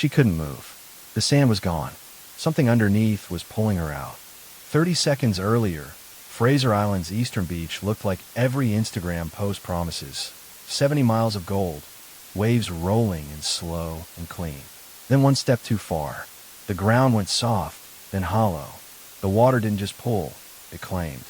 She couldn't move. The sand was gone. Something underneath was pulling her out. 30 seconds earlier, Fraser Island's eastern beach looked like every Instagram post promises. 70 miles of gold, waves rolling and slow and clean. Then one step too far. The ground went soft, then hollow. The water didn't just pull, it claimed.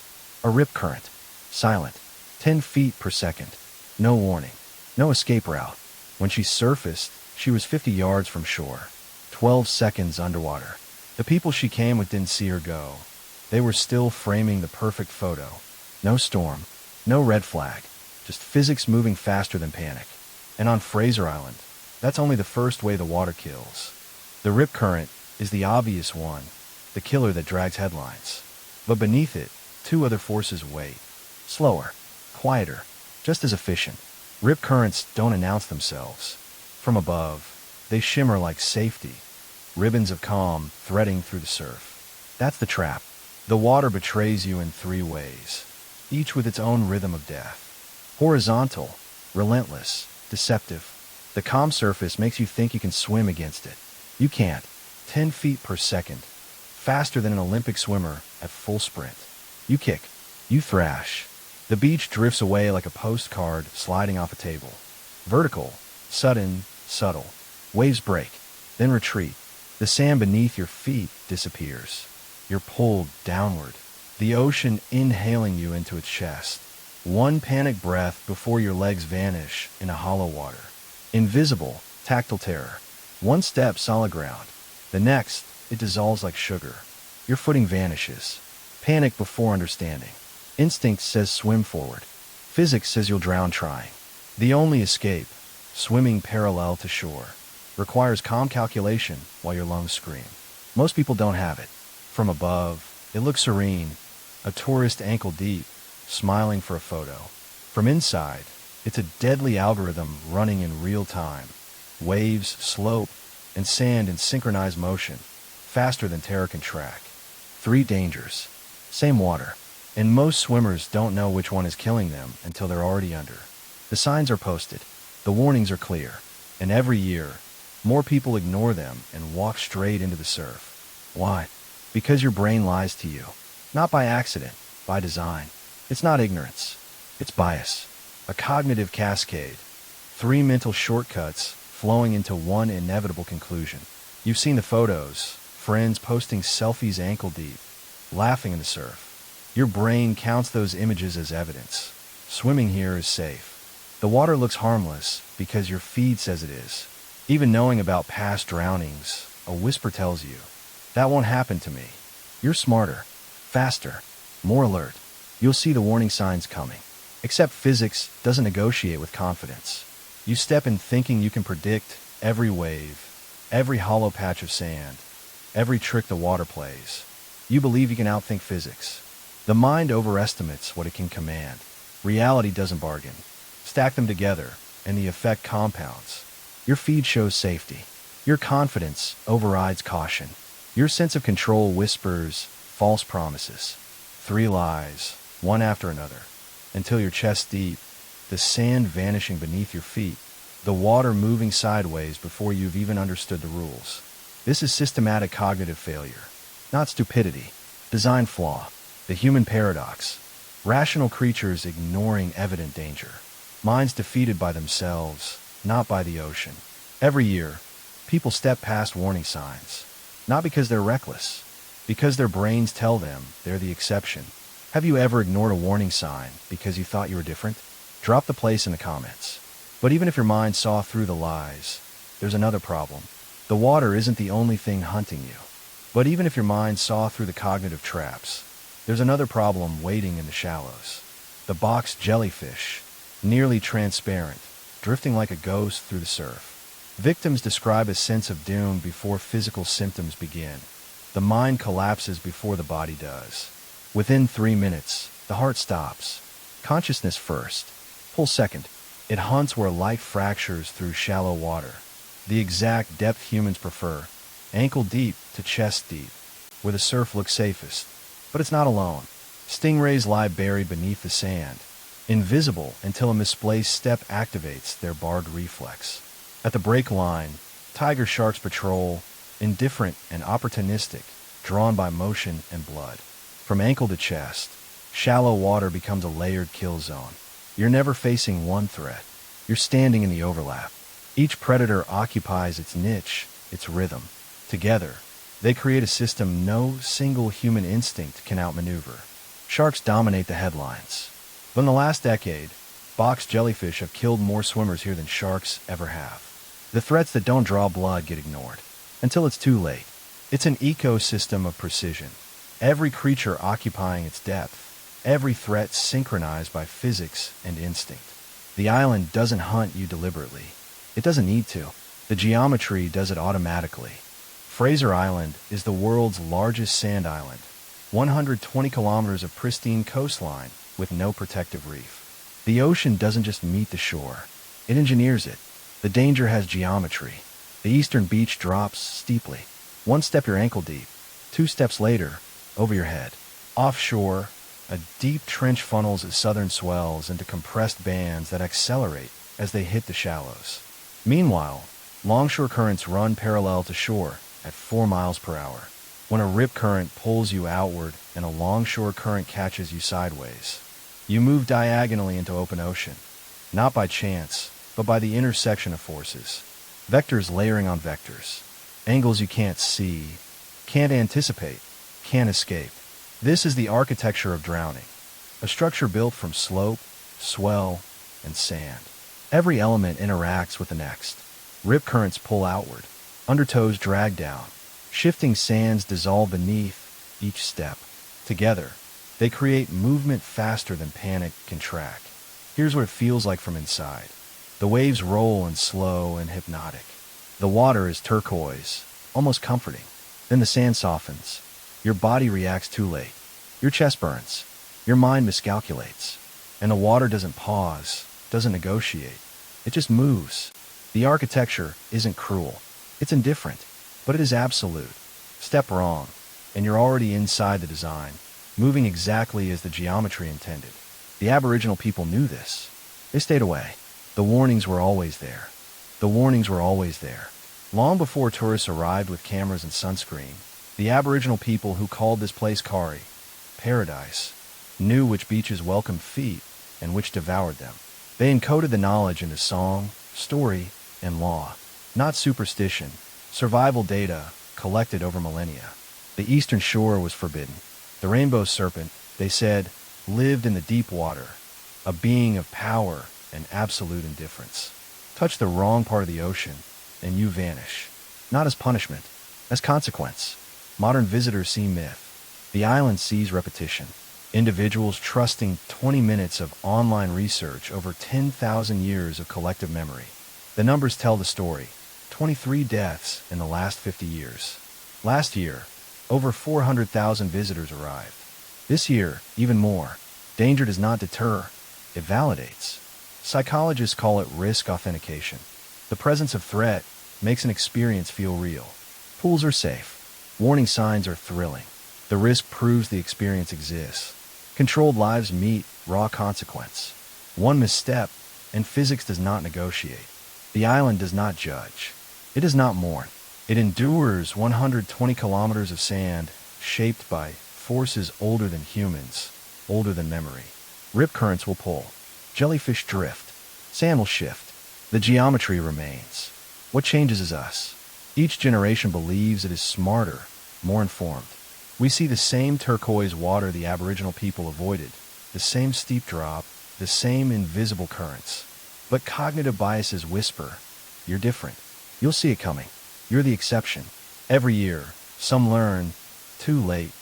A rip current. Silent. 10 feet per second. No warning. No escape route. When she surfaced, she was 50 yards from shore. 12 seconds underwater. The people she came with didn't see her go. They were still framing the perfect photo. No storm. No red flag. Just physics moving faster than panic. And on Fraser Island, that's only the first way the water kills. The rip current is the obvious one, the killer that drags headlines. But beneath it, two other forces wait. Slower, quieter, just as efficient. Rip currents don't announce themselves. From above, they shimmer like safety, ribbons of calm threading through the surf. That's the trap. The water betrays you in three ways, each with its own rhythm of death. Horizontal, relentless, deceptive. The calm surface makes you think you can swim against it. You can't. 10 feet per second. Faster than an Olympic swimmer at full sprint. You kick. You thrash. The beach drifts away like a postcard sliding off a table. Vertical, sudden, subtle. Waves break, then retreat. The sand beneath your feet disappears. You're pulled downward. The ocean inhaling you into its chest. One panic breath before your legs vanish in a hollow water. Invisible, tactile terror. One step, solid ground. The next, it dissolves like sugar. Your footing vanishes. Panic before understanding. Instinct says swim forward. Physics says you'll drown trying. The only escape, swimming parallel to shore, requires calm calculation while your lungs scream. Most people don't have it. From above, it looks serene, a tourist ankle deep, smiling for a photo. From inside, it's a deadly algorithm running in real time. Waves, slope, and sand in synchronized motion, faster than terror can track. Three dangers. Same water. And most swimmers don't know which one is killing them until they're already under. The signs are posted. The warnings are clear. And every year, more people ignore them and walk straight into the surf. Why? Because your brain lies to you. Not by accident, by design. It's not ignorance. It's bias. A cognitive cascade. Three mental shortcuts flowing into one inevitable conclusion. You've seen the photos. Friends posting selfies ankle deep, laughing in the surf. Your brain counts those images as evidence. Swimming here is safe. The water looks harmless because your feed says it is. Even knowing about past drownings, a whisper tells you, that won't happen to me. You're smarter, faster, more alert. You'll see the warning signs coming. Except physics doesn't negotiate with confidence. You step in thinking you can predict every wave, every hollow patch of sand, every trick the water plays. You believe you can outthink physics. The mind overestimates what it can command. Reality doesn't bargain. Stack them together, and the effect compounds. Your feed shows safety. Your confidence overrides caution. Your sense of control whispers false promises. Three lies, one after another, until you're chest deep, the sand vanishing beneath your feet, the water moving sideways before you've even understood the rules. This is systematic cognitive failure, not stupidity. Design flaw, the human paradox. Rational creatures ignoring evident danger. Minds defeated by themselves, not by the ocean. Every year, people step past warning signs. Not because they're reckless, because their brains tell them they're the exception. Have you ever ignored a warning sign because you thought you were different? Drop the place in the comments. But even if your mind saw through the lies, there's another problem. The water isn't the only thing hunting you. But even if your mind saw through the cognitive traps, there's another problem waiting in the shallows. The box jellyfish, nearly transparent, drifting like a ghost through the surf. Victims describe a sense of doom before physical symptoms begin. The mind collapses before the body does. Within 3 minutes, the heart stops. Consciousness first, pulse second. It hunts where light fractures through shallow water. The exact depth humans prefer, ankle deep to chest deep, where the surf looks safest. But it's not alone. Stingrays lie buried beneath the sand, invisible until a misplaced step activates their barred reflex. At the break line, Tiger sharks patrol, indifferent and opportunistic, drawn by motion and blood. From ankle to chest, shallow water becomes a layered kill zone. You're never facing one threat. You're standing in the overlap. Each predator occupies its niche, its rhythm. Together, they create a system no single human instinct can outmaneuver. Sharks dominate the headlines. But in the last decade, box jellyfish have killed more swimmers here than sharks ever have. The threats that don't draw blood get ignored. Until it's too late. It's an ecosystem of precision. Every creature occupying its depth. Every threat synchronized by physics and instinct. The island doesn't hunt you deliberately. It doesn't need to. The geometry does it automatically. Fraser Island is the world's largest sand island. 120 kilometers of pristine coastline with no protective reef. The ocean doesn't just meet the shore. It engineers it. The danger has geometry. The eastern beach drops steeply. One step you're ankle deep. 2 steps later, over your head. Offshore, a deep trench funnels its southern swells into compressed bands that accelerate as they hit the shallows. Meanwhile, longshore currents run parallel to shore at 4 miles per hour. When a rip current pulls you outward and a longshore current catches you sideways, you move diagonally into open ocean, not by chance, but by the intersection of forces. Vectors layering on vectors. Angles you can't see, can't anticipate, can't escape. This is the architecture of drowning. A structure built from slope, swell, and sand. Every element interacts with the next. Rip currents pull outward. Undertows drag down. Shifting sands dissolve beneath each step. Together, they create movement faster than panic can track. Here's what it feels like from inside. The waves roll in slow and hypnotic. The water is turquoise, almost comforting. Then the sand softens. Your body reacts too late. Your chest burns. Your mind miscalculates. And the water doesn't pause, doesn't negotiate. It just moves. The architecture isn't cruel. It's indifferent, but it is absolute. Step wrong, and you're already inside the design, moving exactly as the geometry intended. The Aboriginal people knew this. They stayed away. The warnings were always there. The warnings were always there. Long before tourists arrived with cameras and sunscreen, the Aboriginal people who called this place Kari, paradise, knew which beaches welcomed feet and which devoured them. They encoded the knowledge into song, story, and law. Not superstition, survival data collected over millennia. The eastern shore was forbidden. The rainbow serpent, they said, lived in the deep water, a being of power and absolute indifference. Touch the wrong part of the ocean, and you vanish. Not as punishment, as consequence. Modern visitors see myth. The island sees repetition. Individuals trusting 20 minutes of online research over 10,000 years of collective memory. The numbers tell the story. 23 deaths in the last 50 years. Last year, over 400,000 visitors arrived. This year, even more. Danger does not deter, it validates. Psychologists call it risk authentication. The presence of threat makes an experience feel real. Pools are safe. Warning signs are thrilling. The risk proves the experience exists. Controlled lives meet raw consequence. One misstep, and physics does not negotiate. The island does not judge. It does not mourn. It endures 120 kilometers of sand, shaped by forces older than humans, older than memory. Rip currents will pull. Jellyfish drift. Sand will shift. The geometry remains. What changes is us. Each generation believes it is smarter, more informed. We see the same turquoise water the Aboriginal people avoided, the same steep drop, the same invisible currents. But cognitive biases whisper, you're different. You'll see it coming. You're the exception. Every year, some learn, too late,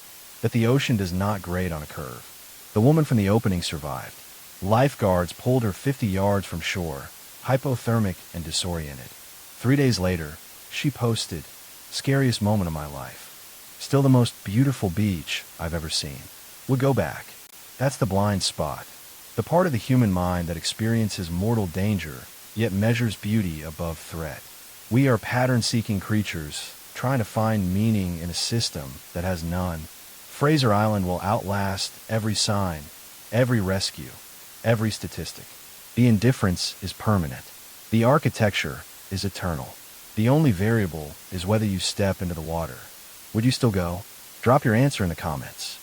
that the ocean does not grade on a curve. The woman from the opening survived. Lifeguards pulled her 50 yards from shore, hypothermic and disoriented. 3 days later, she posted, "Scariest moment of my life. Still the most beautiful beach I've ever seen. Would go back." That's the blind spot. The part of the human mind that experiences mortal danger, yet measures beauty above threat. We are pattern-seeking creatures, trying to find meaning in a system that has none. Fraser Island will outlast every sign, every rescue, every statistic. The indifference is permanent. The architecture is eternal. The only variable is whether you step into the water. Would you still go? Drop your answer in the comments.